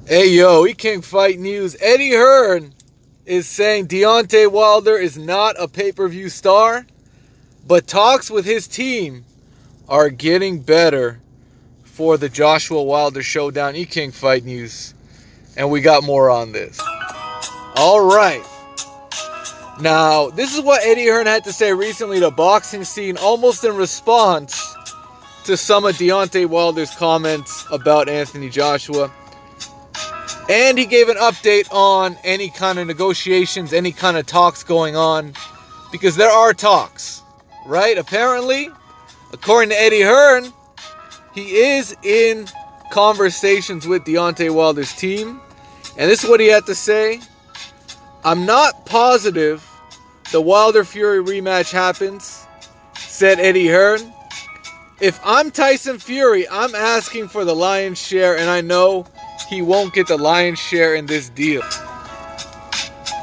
Hey yo, King Fight News. Eddie Hearn is saying Deontay Wilder is not a pay-per-view star, but talks with his team are getting better for the Joshua Wilder showdown. King Fight News. And we got more on this. Alright. Now, this is what Eddie Hearn had to say recently to boxing scene, almost in response to some of Deontay Wilder's comments about Anthony Joshua. And he gave an update on any kind of negotiations, any kind of talks going on. Because there are talks, right? Apparently, according to Eddie Hearn, he is in conversations with Deontay Wilder's team. And this is what he had to say. I'm not positive the Wilder-Fury rematch happens, said Eddie Hearn. If I'm Tyson Fury, I'm asking for the lion's share, and I know he won't get the lion's share in this deal.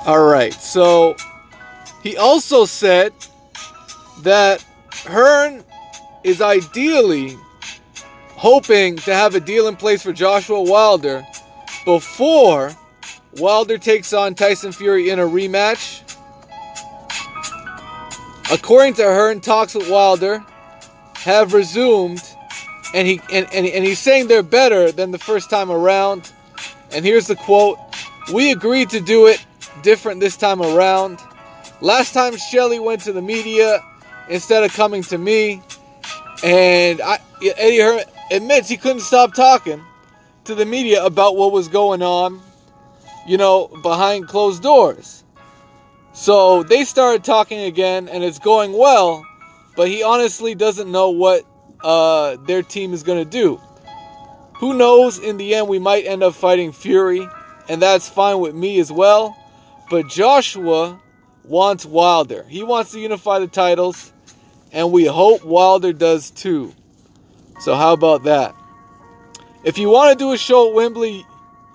Alright, so he also said that Hearn is ideally hoping to have a deal in place for Joshua Wilder before Wilder takes on Tyson Fury in a rematch. According to Hearn, talks with Wilder have resumed. And he's saying they're better than the first time around. And here's the quote. We agreed to do it different this time around. Last time Shelley went to the media instead of coming to me. And Eddie Hearn admits he couldn't stop talking to the media about what was going on, behind closed doors. So they started talking again, and it's going well. But he honestly doesn't know what their team is going to do. Who knows? In the end, we might end up fighting Fury, and that's fine with me as well. But Joshua wants Wilder. He wants to unify the titles, and we hope Wilder does too. So how about that? If you want to do a show at Wembley,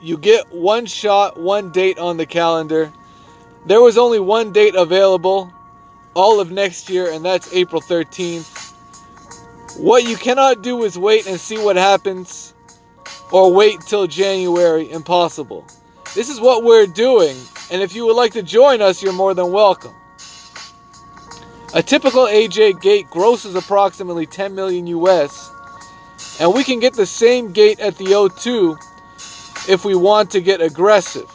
you get one shot, one date on the calendar. There was only one date available all of next year, and that's April 13th. What you cannot do is wait and see what happens, or wait till January. Impossible. This is what we're doing, and if you would like to join us, you're more than welcome. A typical AJ gate grosses approximately $10 million US, and we can get the same gate at the O2 if we want to get aggressive.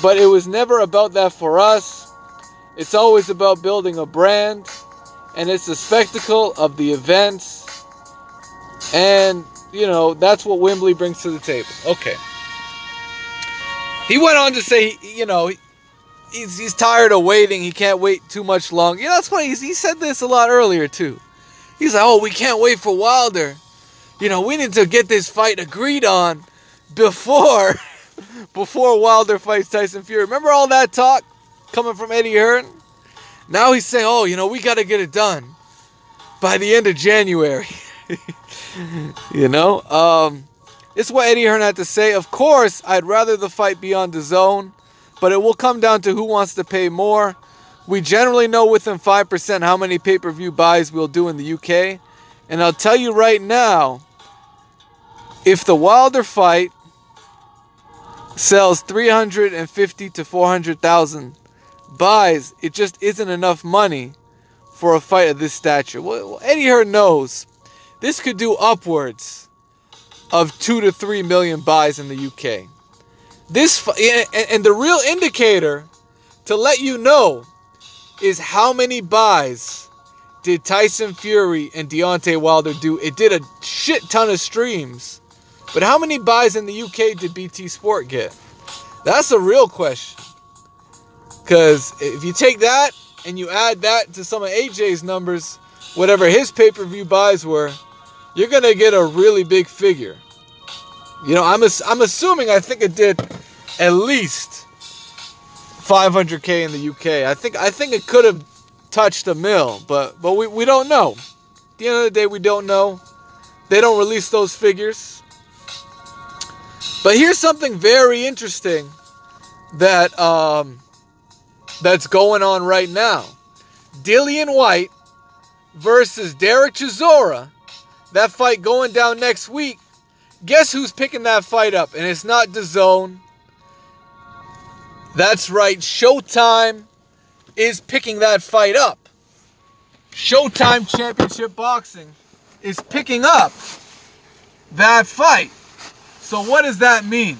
But it was never about that for us. It's always about building a brand. And it's the spectacle of the events. And, that's what Wembley brings to the table. Okay. He went on to say, he's tired of waiting. He can't wait too much longer. That's funny. He said this a lot earlier, too. He's like, we can't wait for Wilder. We need to get this fight agreed on before Wilder fights Tyson Fury. Remember all that talk coming from Eddie Hearn? Now he's saying, we got to get it done by the end of January. It's what Eddie Hearn had to say. Of course, I'd rather the fight be on DAZN, but it will come down to who wants to pay more. We generally know within 5% how many pay-per-view buys we'll do in the UK. And I'll tell you right now, if the Wilder fight sells 350 to 400,000 buys, it just isn't enough money for a fight of this stature. Well, Eddie Hearn knows this could do upwards of 2 to 3 million buys in the UK. And the real indicator to let you know is how many buys did Tyson Fury and Deontay Wilder do. It did a shit ton of streams, but how many buys in the UK did BT Sport get? That's a real question. Because if you take that and you add that to some of AJ's numbers, whatever his pay-per-view buys were, you're going to get a really big figure. I'm assuming, I think it did at least 500K in the UK. I think it could have touched a mil, but we don't know. At the end of the day, we don't know. They don't release those figures. But here's something very interesting that that's going on right now. Dillian White versus Derek Chisora. That fight going down next week guess who's picking that fight up? And it's not DAZN. That's right, Showtime is picking that fight up. Showtime Championship Boxing is picking up that fight. So what does that mean?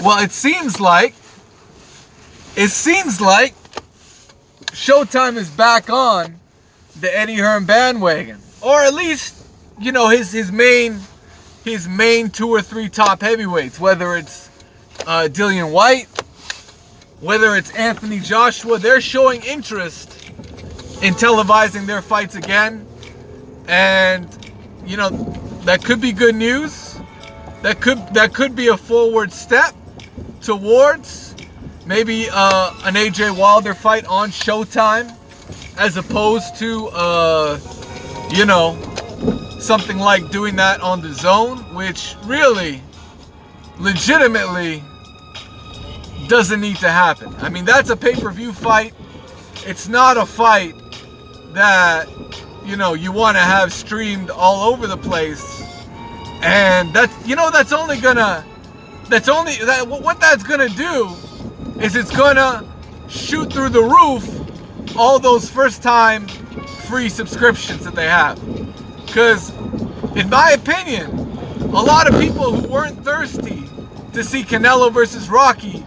Well, it seems like Showtime is back on the Eddie Hearn bandwagon, or at least, you know, his main 2 or 3 top heavyweights, whether it's Dillian White, whether it's Anthony Joshua. They're showing interest in televising their fights again, and you know, that could be good news. That could be a forward step towards maybe an AJ Wilder fight on Showtime, as opposed to you know, something like doing that on DAZN, which really, legitimately, doesn't need to happen. I mean, that's a pay-per-view fight. It's not a fight that, you know, you want to have streamed all over the place. And that's, you know, what that's gonna do is it's gonna shoot through the roof all those first-time free subscriptions that they have. Because, in my opinion, a lot of people who weren't thirsty to see Canelo versus Rocky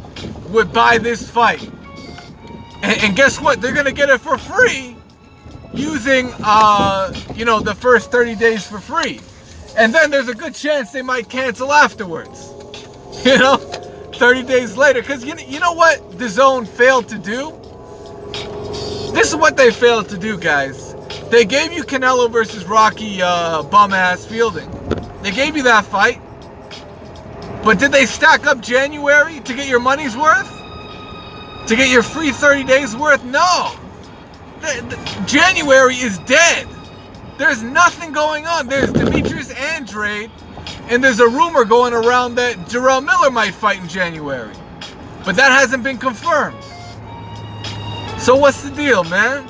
would buy this fight. And guess what? They're going to get it for free using, you know, the first 30 days for free. And then there's a good chance they might cancel afterwards. You know, 30 days later. Because you know what DAZN failed to do? This is what they failed to do, guys. They gave you Canelo versus Rocky bum-ass fielding. They gave you that fight. But did they stack up January to get your money's worth? To get your free 30 days worth? No. January is dead. There's nothing going on. There's Demetrius Andrade, and there's a rumor going around that Jarrell Miller might fight in January. But that hasn't been confirmed. So what's the deal, man?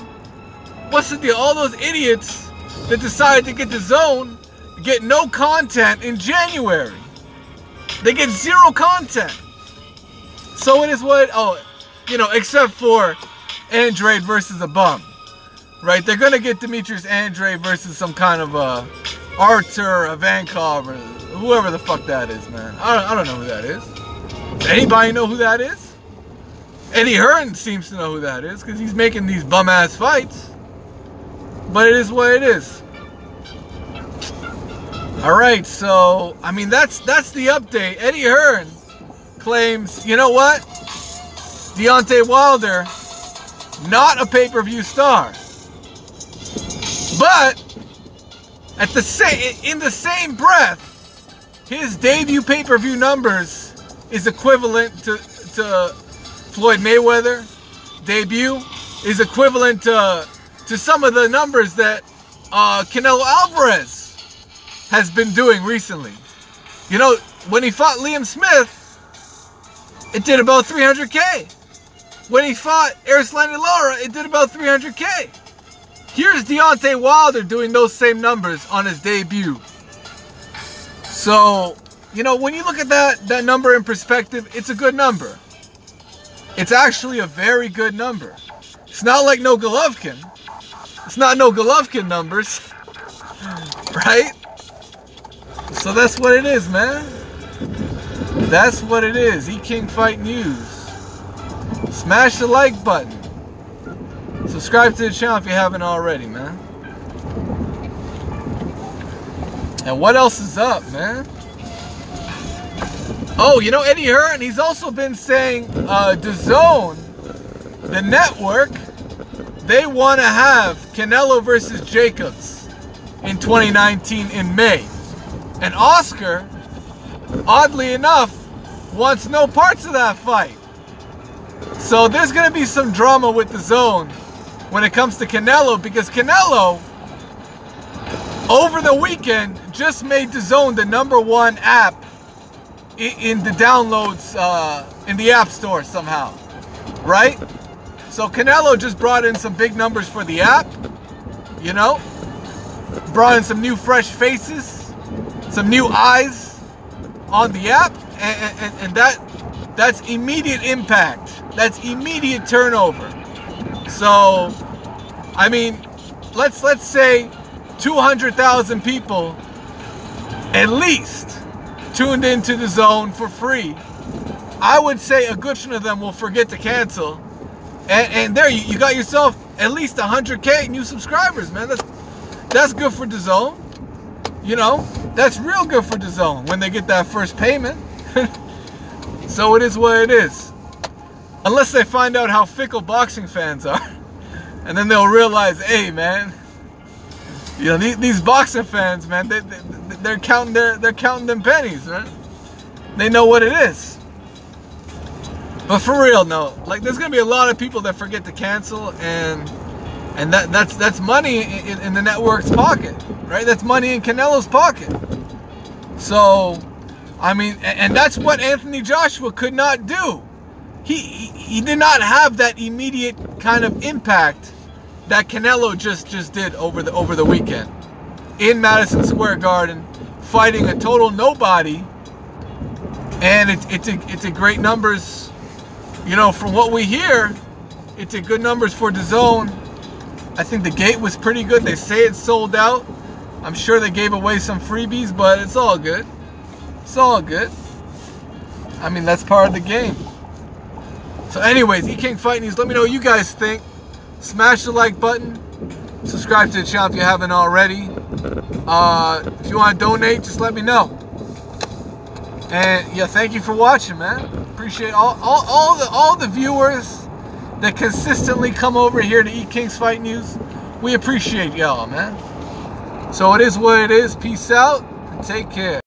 What's the deal? All those idiots that decided to get DAZN get no content in January. They get 0 content. So it is what, you know, except for Andrade versus a bum. Right? They're going to get Demetrius Andrade versus some kind of Artur, Ivankov, or whoever the fuck that is, man. I don't know who that is. Does anybody know who that is? Eddie Hearn seems to know who that is, because he's making these bum-ass fights. But it is what it is. Alright, so, I mean, that's the update. Eddie Hearn claims, you know what? Deontay Wilder, not a pay-per-view star. But, in the same breath, his debut pay-per-view numbers is equivalent to Floyd Mayweather debut, is equivalent to some of the numbers that Canelo Alvarez has been doing recently. You know, when he fought Liam Smith, it did about 300K. When he fought Erislandy Lara, it did about 300K. Here's Deontay Wilder doing those same numbers on his debut. So, you know, when you look at that number in perspective, it's a good number. It's actually a very good number. It's not like no Golovkin. It's not no Golovkin numbers. Right? So that's what it is, man. That's what it is. E-King Fight News. Smash the like button. Subscribe to the channel if you haven't already, man. And what else is up, man? Oh, you know, Eddie Hearn, he's also been saying DAZN, the network, they want to have Canelo versus Jacobs in 2019 in May. And Oscar, oddly enough, wants no parts of that fight. So there's going to be some drama with DAZN when it comes to Canelo, because Canelo, over the weekend, just made DAZN the #1 app in the downloads in the App Store somehow, right? So Canelo just brought in some big numbers for the app, you know, brought in some new fresh faces, some new eyes on the app, and that's immediate impact. That's immediate turnover. So, I mean, let's say 200,000 people at least tuned into the Zone for free. I would say a good chunk of them will forget to cancel, and there you got yourself at least 100K new subscribers, man. That's good for the Zone. You know, that's real good for the Zone when they get that first payment. So it is what it is. Unless they find out how fickle boxing fans are, and then they'll realize, hey, man, you know, these boxing fans, man, they're counting them pennies, man. They know what it is. But for real, no, like there's gonna be a lot of people that forget to cancel, and that's money in the network's pocket, right? That's money in Canelo's pocket. So, I mean, and that's what Anthony Joshua could not do. He did not have that immediate kind of impact that Canelo just did over the weekend in Madison Square Garden, fighting a total nobody, and it's a great numbers. You know, from what we hear, it's a good numbers for the Zone. I think the gate was pretty good. They say it's sold out. I'm sure they gave away some freebies, but it's all good. It's all good. I mean, that's part of the game. So anyways, E-King Fight News, let me know what you guys think. Smash the like button. Subscribe to the channel if you haven't already. If you want to donate, just let me know. And yeah, thank you for watching, man. Appreciate all the viewers that consistently come over here to E-King's Fight News. We appreciate y'all, man. So it is what it is. Peace out and take care.